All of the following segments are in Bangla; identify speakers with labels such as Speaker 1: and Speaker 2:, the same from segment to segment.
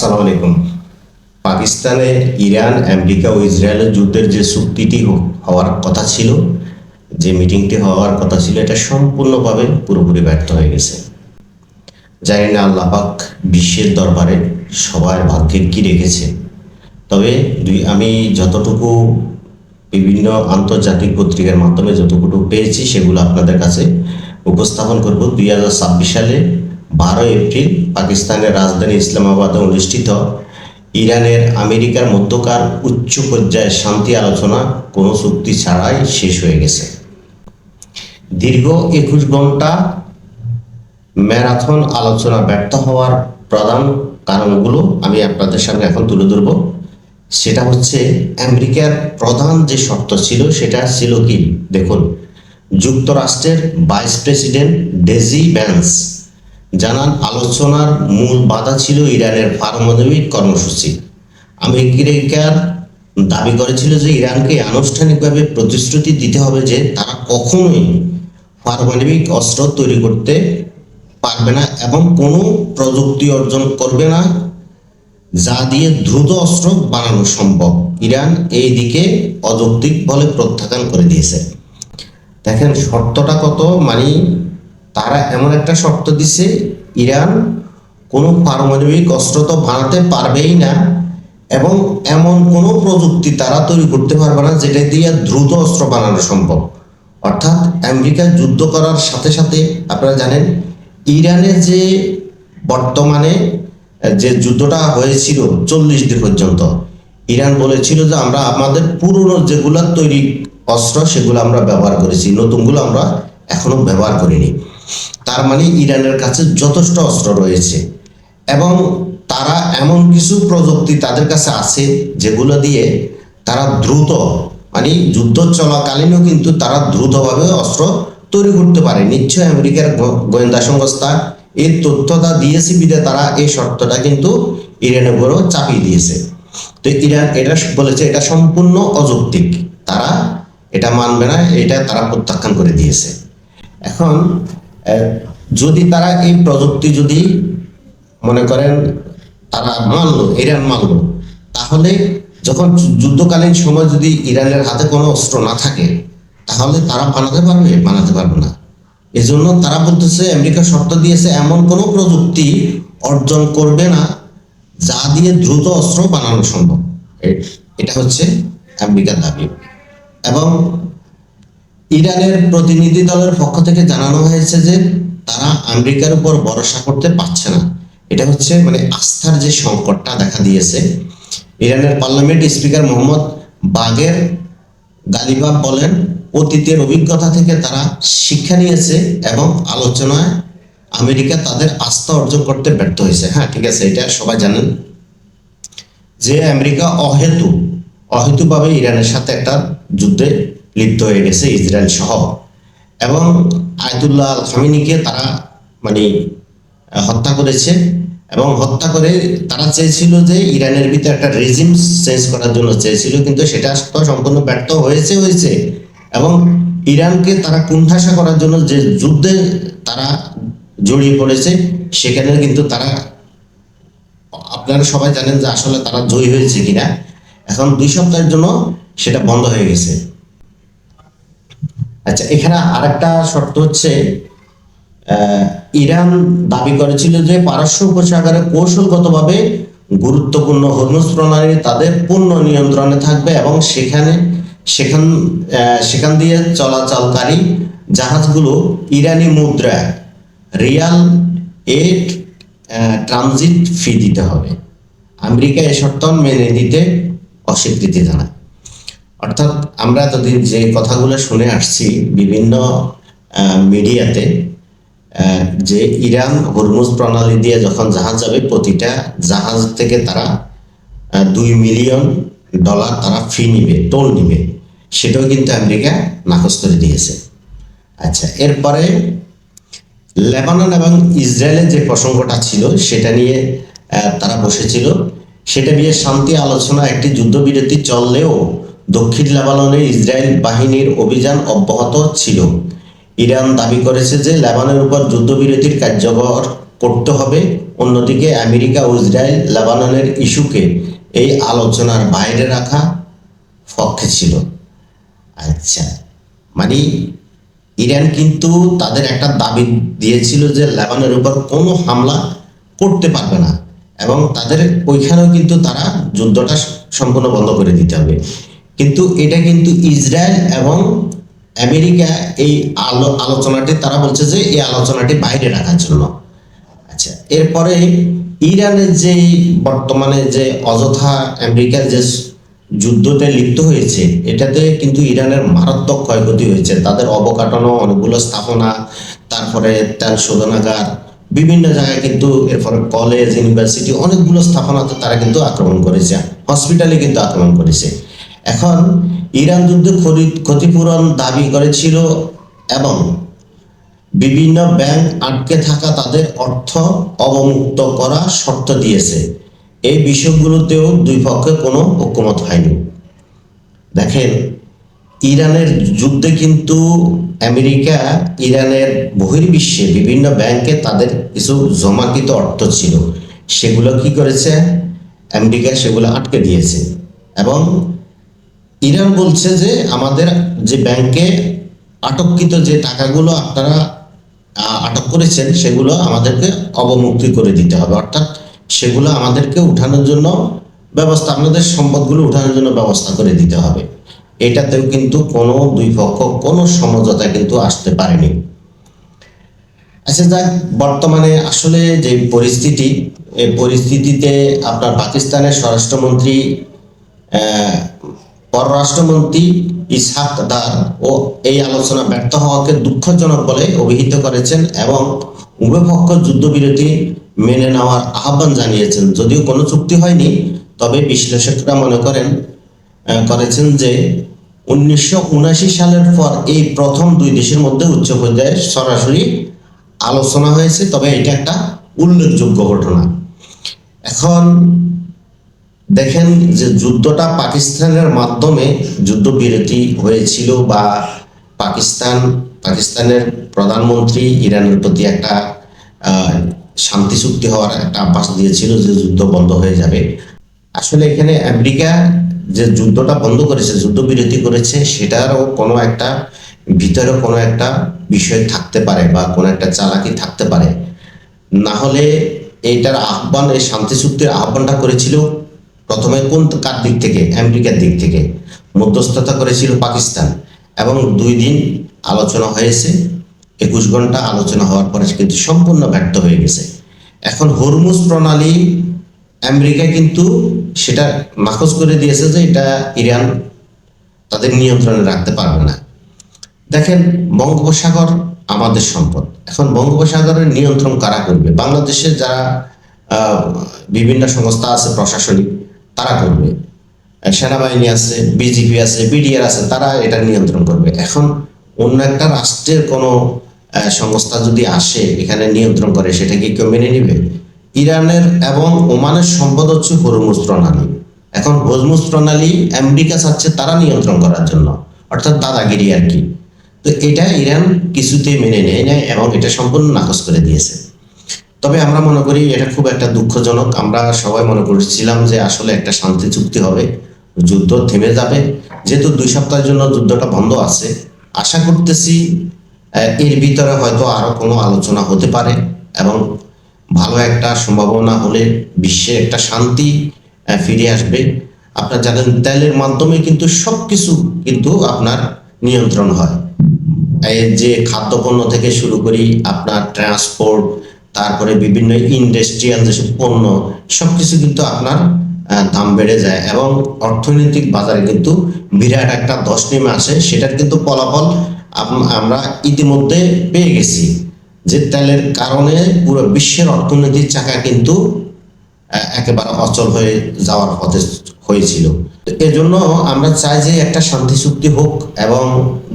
Speaker 1: আসসালামু আলাইকুম। পাকিস্তানে ইরান, আমেরিকা ও ইসরায়েলের যুদ্ধের যে চুক্তিটি হওয়ার কথা ছিল, যে মিটিংটি হওয়ার কথা ছিল, এটা সম্পূর্ণভাবে পুরোপুরি ব্যর্থ হয়ে গেছে। জানি না আল্লাহ পাক বিশ্বের দরবারে সবার ভাগ্যে কি রেখেছে। তবে আমি যতটুকু বিভিন্ন আন্তর্জাতিক পত্রিকার মাধ্যমে যতটুকু পেয়েছি সেগুলো আপনাদের কাছে উপস্থাপন করব। 2026 সালে 12 এপ্রিল পাকিস্তানের রাজধানী ইসলামাবাদে অনুষ্ঠিত ইরানের আমেরিকার মধ্যকার উচ্চ পর্যায়ের শান্তি আলোচনা কোনো চুক্তি ছাড়াই শেষ হয়ে গেছে। দীর্ঘ 21 ঘন্টা ম্যারাথন আলোচনা ব্যর্থ হওয়ার প্রধান কারণগুলো আমি আপনাদের সামনে এখন তুলে ধরব। সেটা হচ্ছে, আমেরিকার প্রধান যে শর্ত ছিল সেটা ছিল কি দেখুন। যুক্তরাষ্ট্রের ভাইস প্রেসিডেন্ট ডেজি ভ্যান্স জানান, আলোচনার মূল বাধা ছিল ইরানের পারমাণবিক কর্মসূচি। আমেরিকার দাবি করেছিল যে ইরানকে আনুষ্ঠানিকভাবে প্রতিশ্রুতি দিতে হবে যে তারা কখনোই পারমাণবিক অস্ত্র তৈরি করতে পারবে না এবং কোনো প্রযুক্তি অর্জন করবে না যা দিয়ে দ্রুত অস্ত্র বানানো সম্ভব। ইরান এই দিকে অযৌক্তিক বলে প্রত্যাখ্যান করে দিয়েছে। দেখেন শর্তটা কত, মানে তারা এমন একটা শর্ত দিছে, ইরান কোনো পারমাণবিক অস্ত্র তো বানাতে পারবেই না এবং এমন কোনো প্রযুক্তি তারা তৈরি করতে পারবে না যেটা দিয়ে দ্রুত অস্ত্র বানানো সম্ভব। অর্থাৎ আমেরিকা যুদ্ধ করার সাথে সাথে আপনারা জানেন ইরানের যে বর্তমানে যে যুদ্ধটা হয়েছিল 40 দিন পর্যন্ত, ইরান বলেছিল যে আমরা আমাদের পুরনো যেগুলো তৈরি অস্ত্র সেগুলো আমরা ব্যবহার করেছি, নতুনগুলো আমরা এখনো ব্যবহার করিনি। তার মানে ইরানের কাছে যথেষ্ট অস্ত্র রয়েছে এবং তারা এমন কিছু প্রযুক্তি তাদের কাছে আছে যেগুলো দিয়ে তারা দ্রুত, মানে যুদ্ধ চলাকালীনও কিন্তু তারা দ্রুতভাবে অস্ত্র তৈরি করতে পারে। নিশ্চয় আমেরিকার গোয়েন্দা সংস্থা এই তথ্যটা দিয়েছে বিধে তারা এই শর্তটা কিন্তু ইরানের উপরও চাপিয়ে দিয়েছে। তো ইরান এটা বলেছে এটা সম্পূর্ণ অযৌক্তিক, তারা এটা মানবে না, এটা তারা প্রত্যাখ্যান করে দিয়েছে। এখন যদি তারা এই প্রযুক্তি যদি মনে করেন তারা মানলো, ইরান মানলো, তাহলে যখন যুদ্ধকালীন সময় যদি ইরানের হাতে কোনো অস্ত্র না থাকে তাহলে তারা বানাতে পারবে না। এজন্য তারা বলতেছে, আমেরিকা শর্ত দিয়েছে এমন কোনো প্রযুক্তি অর্জন করবে না যা দিয়ে দ্রুত অস্ত্র বানানো সম্ভব। এটা হচ্ছে আমেরিকার দাবি। এবং ইরানের প্রতিনিধি দলের পক্ষ থেকে জানানো হয়েছে যে তারা আমেরিকার উপর ভরসা করতে পারছে না। এটা হচ্ছে মানে আস্থার যে সংকটটা দেখা দিয়েছে। ইরানের পার্লামেন্ট স্পিকার মোহাম্মদ বাগের গালিবাফ বলেন, অতীতের অভিজ্ঞতা থেকে তারা শিক্ষা নিয়েছে এবং আলোচনায় আমেরিকা তাদের আস্থা অর্জন করতে ব্যর্থ হয়েছে। হ্যাঁ, ঠিক আছে, এটা সবাই জানেন যে আমেরিকা অহেতুভাবে ইরানের সাথে একটা যুদ্ধে লিপ্ত হয়ে গেছে, ইসরায়েল সহ। এবং আয়াতুল্লাহ আল খামেনিকে তারা মানে হত্যা করেছে এবং হত্যা করে তারা চেয়েছিল যে ইরানের ভিতরে একটা রেজিম চেঞ্জ করার জন্য চেয়েছিল, কিন্তু সেটা তো সম্পূর্ণ ব্যর্থ হয়েছে। এবং ইরানকে তারা কুণ্ঠাসা করার জন্য যে যুদ্ধে তারা জড়িয়ে পড়েছে সেখানে কিন্তু তারা, আপনারা সবাই জানেন যে আসলে তারা জয়ী হয়েছে কিনা। এখন 2 সপ্তাহের জন্য সেটা বন্ধ হয়ে গেছে। আচ্ছা, এখানে আরেকটা শর্ত হচ্ছে, ইরান দাবি করেছিল যে পারস্য উপসাগরে কৌশলগতভাবে গুরুত্বপূর্ণ হরমুজ প্রণালী তাদের পূর্ণ নিয়ন্ত্রণে থাকবে এবং সেখান দিয়ে চলাচলকারী জাহাজগুলো ইরানি মুদ্রা রিয়াল ট্রানজিট ফি দিতে হবে। আমেরিকা এ শর্ত মেনে দিতে অস্বীকৃতি জানায়। অর্থাৎ আমরা এতদিন যে কথাগুলো শুনে আসছি বিভিন্ন মিডিয়াতে, যে ইরান হরমুজ প্রণালী দিয়ে যখন জাহাজ যাবে প্রতিটা জাহাজ থেকে তারা $2 মিলিয়ন তারা ফি নিবে, টোল নিবে, সেটাও কিন্তু আমেরিকা নাকচ করে দিয়েছে। আচ্ছা, এরপরে লেবানন এবং ইসরায়েলের যে প্রসঙ্গটা ছিল সেটা নিয়ে তারা বসেছিল। সেটা নিয়ে শান্তি আলোচনা একটি যুদ্ধবিরতি চললেও দক্ষিণ লেবাননে ইসরায়েল বাহিনীর অভিযান অব্যাহত ছিল। ইরান দাবি করেছে যে লেবাননের উপর যুদ্ধবিরতির কার্যকর করতে হবে অন্যদিকে আমেরিকা ও ইসরায়েল লেবাননের ইস্যুকে এই আলোচনার বাইরে রাখা পক্ষে ছিল। আচ্ছা, মানে ইরান কিন্তু তাদের একটা দাবি দিয়েছিল যে লেবাননের উপর কোনো হামলা করতে পারবে না, এবং তাদের ওইখানেও কিন্তু তারা যুদ্ধটা সম্পূর্ণ বন্ধ করে দিতে হবে। কিন্তু এটা কিন্তু ইসরায়েল এবং আমেরিকা এই আলোচনাটি তারা বলছে যে এই আলোচনাটি বাইরে রাখার জন্য। আচ্ছা, এরপরে ইরানের যে বর্তমানে যে অযথা আমেরিকার যে যুদ্ধতে লিপ্ত হয়েছে, এটাতে কিন্তু ইরানের মারাত্মক ক্ষয়ক্ষতি হয়েছে। তাদের অবকাঠামো, অনেকগুলো স্থাপনা, তারপরে তেল শোধনাগার, বিভিন্ন জায়গায় কিন্তু, এরপরে কলেজ, ইউনিভার্সিটি, অনেকগুলো স্থাপনাতে তারা কিন্তু আক্রমণ করেছে, হসপিটালে কিন্তু আক্রমণ করেছে। এখন ইরান যুদ্ধে ক্ষতিপূরণ দাবি করেছিল এবং বিভিন্ন ব্যাংক আটকে থাকা তাদের অর্থ অবমুক্ত করা শর্ত দিয়েছে। এই বিষয়গুলোতেও দুই পক্ষে কোনো ঐকমত হয়নি। দেখেন, ইরানের যুদ্ধে কিন্তু আমেরিকা ইরানের বহির্বিশ্বে বিভিন্ন ব্যাংকে তাদের কিছু জমাকৃত অর্থ ছিল, সেগুলো কি করেছে, আমেরিকা সেগুলো আটকে দিয়েছে। এবং ইরান বলছে যে আমাদের যে ব্যাংকে আটককৃত যে টাকাগুলো আপনারা আটক করেছেন সেগুলো আমাদেরকে অবমুক্তি করে দিতে হবে, অর্থাৎ সেগুলো আমাদেরকে উঠানোর জন্য ব্যবস্থা, আপনাদের সম্পদগুলো উঠানোর জন্য ব্যবস্থা করে দিতে হবে। এটাতেও কিন্তু কোনো দুই পক্ষ কোনো সমঝোতা কিন্তু আসতে পারেনি। আচ্ছা, যাক, বর্তমানে আসলে যে পরিস্থিতি, এই পরিস্থিতিতে আপনার পাকিস্তানের স্বরাষ্ট্রমন্ত্রী পররাষ্ট্রমন্ত্রী ইসহাক দার ও এই আলোচনা ব্যর্থ হওয়াকে দুঃখজনক বলে অভিহিত করেছেন এবং উভয় পক্ষ যুদ্ধবিরতি মেনে নেওয়ার আহ্বান জানিয়েছেন। যদিও কোনো চুক্তি হয়নি, তবে বিশ্লেষকরা মনে করেছেন যে 1979 সালের পর এই প্রথম দুই দেশের মধ্যে উচ্চ পর্যায়ে সরাসরি আলোচনা হয়েছে, তবে এটা একটা উল্লেখযোগ্য ঘটনা। এখন দেখেন যে যুদ্ধটা পাকিস্তানের মাধ্যমে যুদ্ধবিরতি হয়েছিল, বা পাকিস্তানের প্রধানমন্ত্রী ইরানের প্রতি একটা শান্তি চুক্তি হওয়ার একটা আভাস দিয়েছিল যে যুদ্ধ বন্ধ হয়ে যাবে। আসলে এখানে আমেরিকা যে যুদ্ধটা বন্ধ করেছে, যুদ্ধবিরতি করেছে, সেটারও কোনো একটা ভিতরে কোনো একটা বিষয় থাকতে পারে বা কোনো একটা চালাকি থাকতে পারে। না হলে এইটার আহ্বান, এই শান্তি চুক্তির আহ্বানটা করেছিল প্রথমে কার দিক থেকে, আমেরিকার দিক থেকে। মধ্যস্থতা করেছিল পাকিস্তান, এবং 2 দিন আলোচনা হয়েছে, 21 ঘন্টা আলোচনা হওয়ার পরে কিন্তু সম্পূর্ণ ব্যর্থ হয়ে গেছে। এখন হরমুজ প্রণালী আমেরিকা কিন্তু সেটা নাকচ করে দিয়েছে যে এটা ইরান তাদের নিয়ন্ত্রণে রাখতে পারবে না। দেখেন, বঙ্গোপসাগর আমাদের সম্পদ। এখন বঙ্গোপসাগরের নিয়ন্ত্রণ কারা করবে? বাংলাদেশে যারা বিভিন্ন সংস্থা আছে প্রশাসনিক, তারা করবে। সেনাবাহিনী আছে, বিজিপি আছে, বিডিআর আছে, তারা এটা নিয়ন্ত্রণ করবে। এখন অন্য একটা রাষ্ট্রের কোনো সংস্থা যদি আসে এখানে নিয়ন্ত্রণ করে, সেটা কি কেউ মেনে নেবে? ইরানের এবং ওমানের সম্পদ হচ্ছে হরমুজ প্রণালী। এখন হরমুজ প্রণালী আমেরিকা চাচ্ছে তারা নিয়ন্ত্রণ করার জন্য, অর্থাৎ দাদাগিরি আর কি। তো এটা ইরান কিছুতেই মেনে নেয় না এবং এটা সম্পূর্ণ নাকচ করে দিয়েছে। তবে আমরা মনে করি এটা খুব একটা দুঃখজনক। আমরা সবাই মনে করছিলাম যে আসলে একটা শান্তি চুক্তি হবে, যুদ্ধ থেমে যাবে। যেহেতু 2 সপ্তাহের জন্য যুদ্ধটা বন্ধ আছে, আশা করতেছি এর ভিতরে হয়তো আরো কোনো আলোচনা হতে পারে এবং ভালো একটা সম্ভাবনা হলে বিশ্বে একটা শান্তি ফিরে আসবে। আপনারা জানেন তেলের মাধ্যমে কিন্তু সবকিছু কিন্তু আপনার নিয়ন্ত্রণ হয়। এই যে খাদ্যপণ্য থেকে শুরু করি, আপনার ট্রান্সপোর্ট, তারপরে বিভিন্ন ইন্ডাস্ট্রিয়াল যেসব পণ্য, সবকিছু কিন্তু আপনার দাম বেড়ে যায় এবং অর্থনৈতিক বাজারে কিন্তু বিরাট একটা ধস নেমে আসে। সেটার কিন্তু ফলাফল আমরা ইতিমধ্যে পেয়ে গেছি, যে তেলের কারণে পুরো বিশ্বের অর্থনৈতিক চাকা কিন্তু একেবারে অচল হয়ে যাওয়ার পথে হয়েছিল। তো এজন্য আমরা চাই যে একটা শান্তি চুক্তি হোক এবং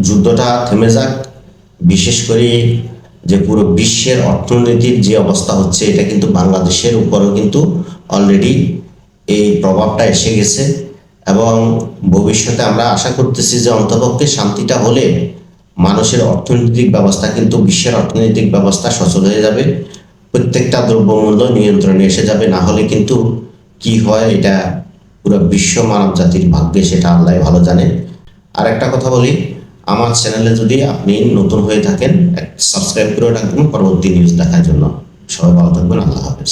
Speaker 1: যুদ্ধটা থেমে যাক। বিশেষ করে যে পুরো বিশ্বের অর্থনীতির যে অবস্থা হচ্ছে, এটা কিন্তু বাংলাদেশের উপরেও কিন্তু অলরেডি এই প্রভাবটা এসে গেছে এবং ভবিষ্যতে আমরা আশা করতেছি যে অন্তপক্ষে শান্তিটা হলে মানুষের অর্থনৈতিক ব্যবস্থা কিন্তু, বিশ্বের অর্থনৈতিক ব্যবস্থা সচল হয়ে যাবে। প্রত্যেকটা দ্রব্যমূল্য নিয়ন্ত্রণে এসে যাবে। না হলে কিন্তু কি হয়, এটা পুরো বিশ্ব মানব জাতির ভাগ্যে, সেটা আল্লাহ ভালো জানে। আর একটা কথা বলি, আমার চ্যানেলে যদি আপনি নতুন হয়ে থাকেন, সাবস্ক্রাইব করে রাখবেন পরবর্তী নিউজ দেখার জন্য। সবাই ভালো থাকবেন, আল্লাহ হাফেজ।